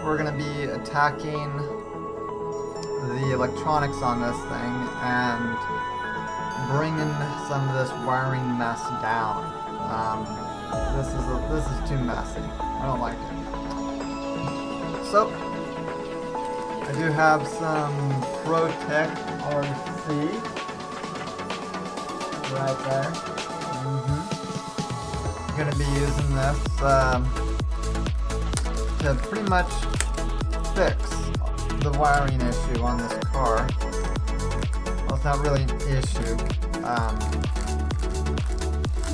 we're going to be attacking the electronics on this thing and bringing some of this wiring mess down. This is too messy. I don't like it. So I do have some ProTech RC right there. I'm going to be using this to pretty much fix the wiring issue on this car. Well, it's not really an issue.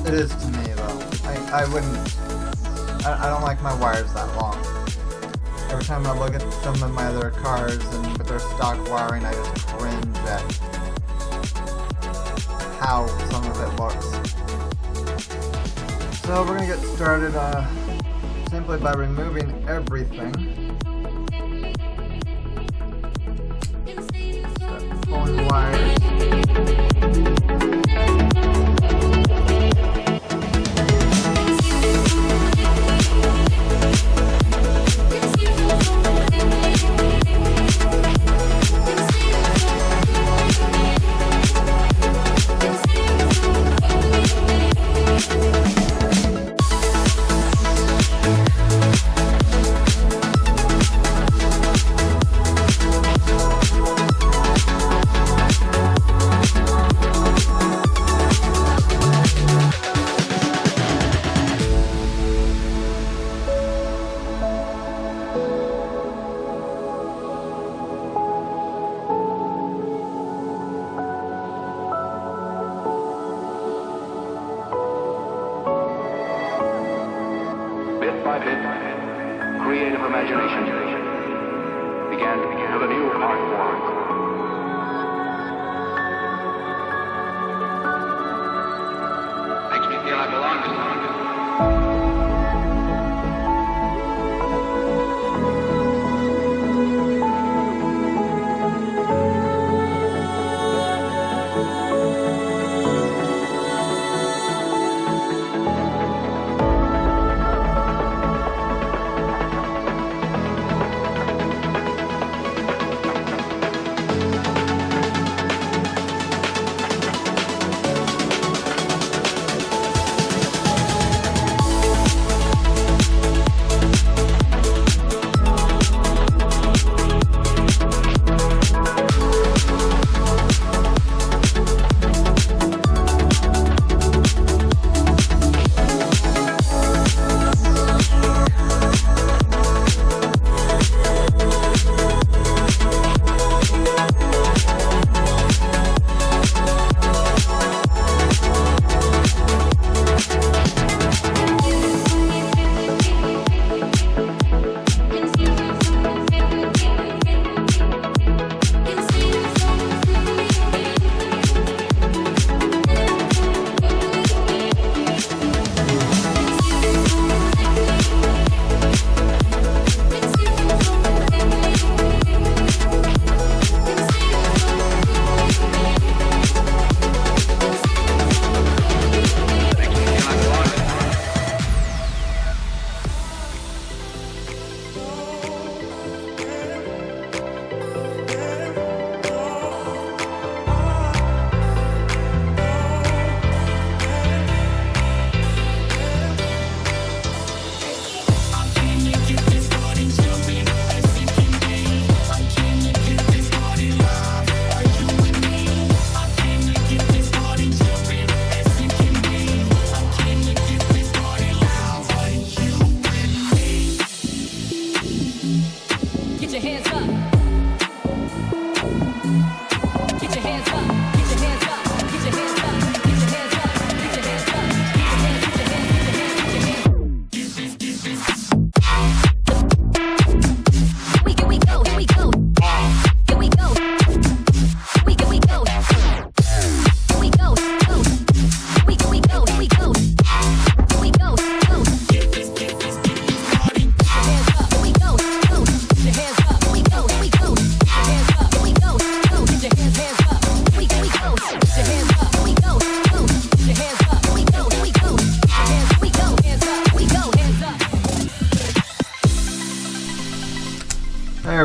It is to me though. I don't like my wires that long. Every time I look at some of my other cars and with their stock wiring, I just cringe at how some of it looks. So we're going to get started simply by removing everything. Start pulling wires. Creative imagination began with a new Part4. Makes me feel I belong to something.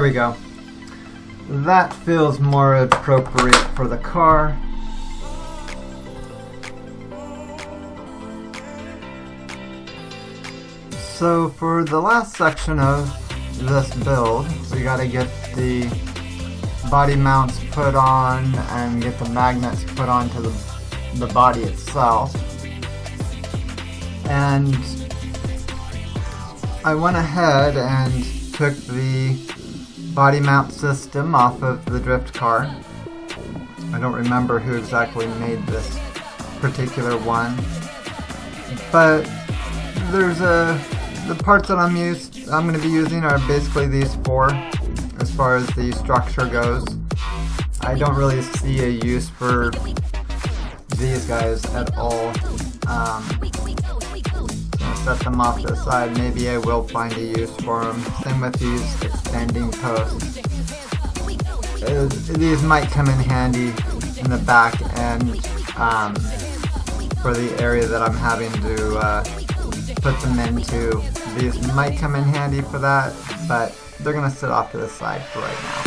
we go. That feels more appropriate for the car. So for the last section of this build, we gotta get the body mounts put on and get the magnets put onto the body itself. And I went ahead and took the body mount system off of the drift car. I don't remember who exactly made this particular one, but the parts that I'm going to be using are basically these four as far as the structure goes. I don't really see a use for these guys at all. I'm gonna set them off to the side. Maybe I will find a use for them. Same with these extending posts. These might come in handy in the back end for the area that I'm having to put them into. These might come in handy for that, but they're gonna sit off to the side for right now.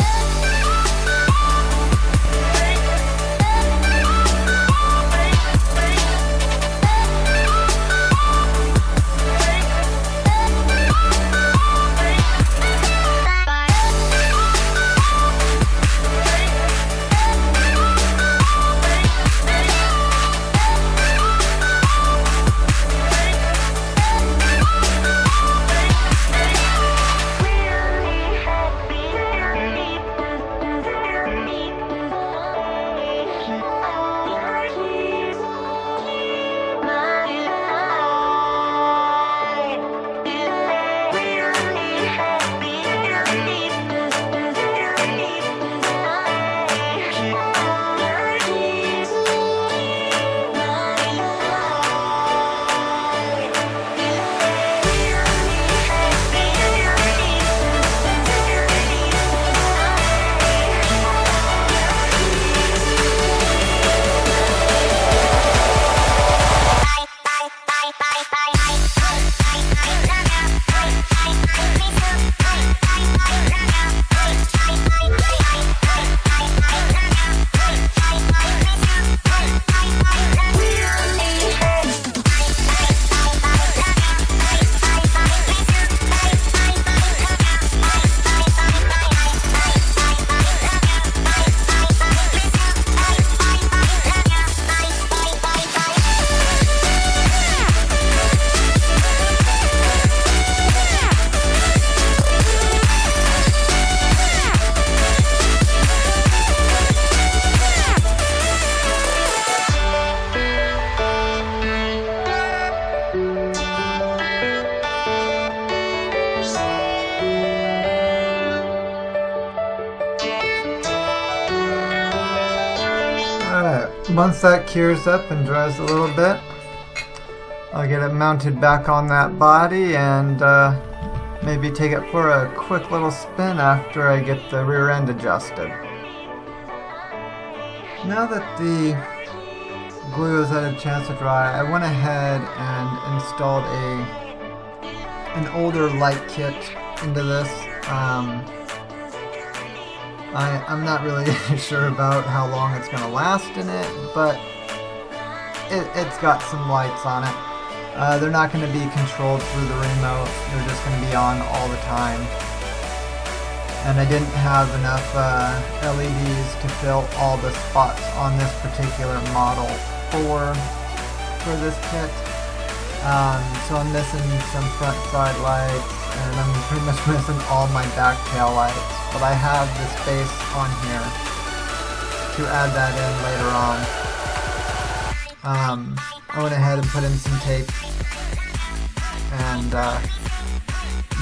Once that cures up and dries a little bit, I'll get it mounted back on that body and maybe take it for a quick little spin after I get the rear end adjusted. Now that the glue has had a chance to dry, I went ahead and installed an older light kit into this. I'm not really sure about how long it's going to last in it, but it's got some lights on it. They're not going to be controlled through the remote, they're just going to be on all the time. And I didn't have enough LEDs to fill all the spots on this particular model for this kit. So I'm missing some front side lights, and I'm pretty much missing all my back tail lights. But I have the space on here to add that in later on. I went ahead and put in some tape, and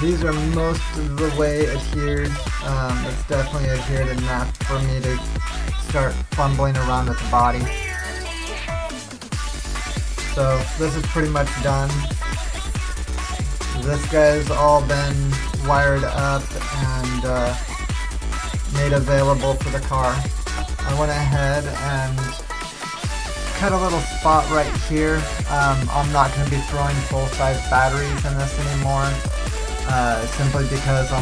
these are most of the way adhered. It's definitely adhered enough for me to start fumbling around with the body. So this is pretty much done. This guy's all been wired up and made available for the car. I went ahead and cut a little spot right here. I'm not going to be throwing full-size batteries in this anymore. simply because I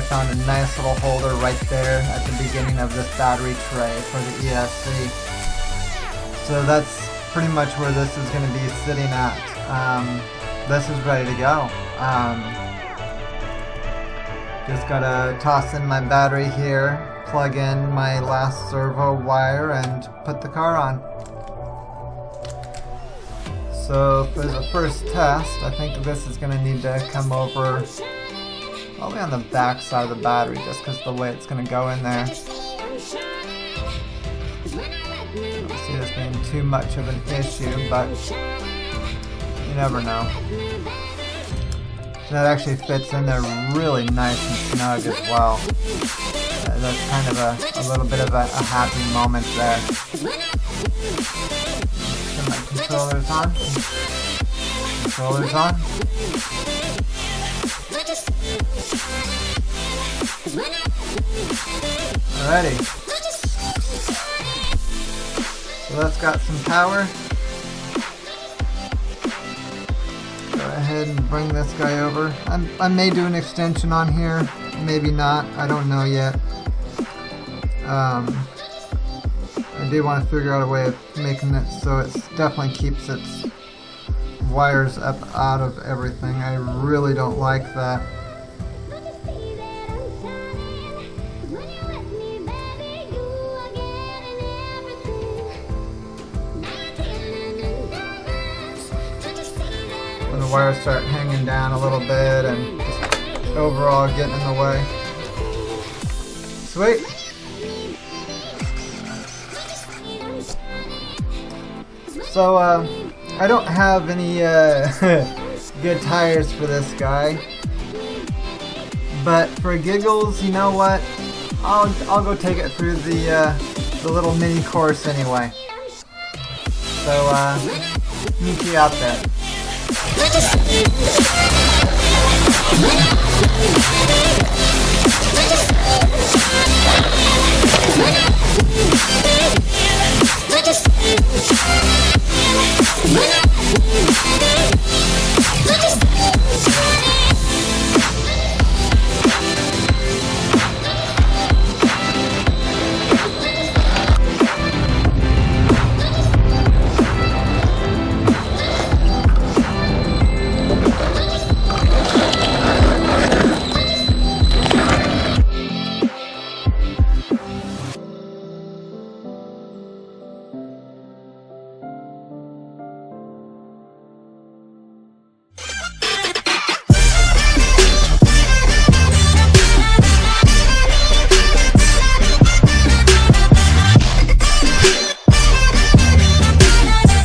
found a nice little holder right there at the beginning of this battery tray for the ESC. So that's pretty much where this is going to be sitting at. This is ready to go. Just gotta toss in my battery here, plug in my last servo wire, and put the car on. So for the first test, I think this is going to need to come over probably on the back side of the battery, just because of the way it's going to go in there. I don't see this being too much of an issue, but you never know. That actually fits in there really nice and snug as well. That's kind of a little bit of a happy moment there. Turn my controllers on. Controllers on. Alrighty. So that's got some power. Go ahead and bring this guy over. I may do an extension on here, maybe not. I don't know yet. I do want to figure out a way of making it so it definitely keeps its wires up out of everything. I really don't like that. When the wires start hanging down a little bit and just overall getting in the way. Sweet. So, I don't have any good tires for this guy, but for giggles, you know what? I'll go take it through the little mini course anyway. So, meet you out there.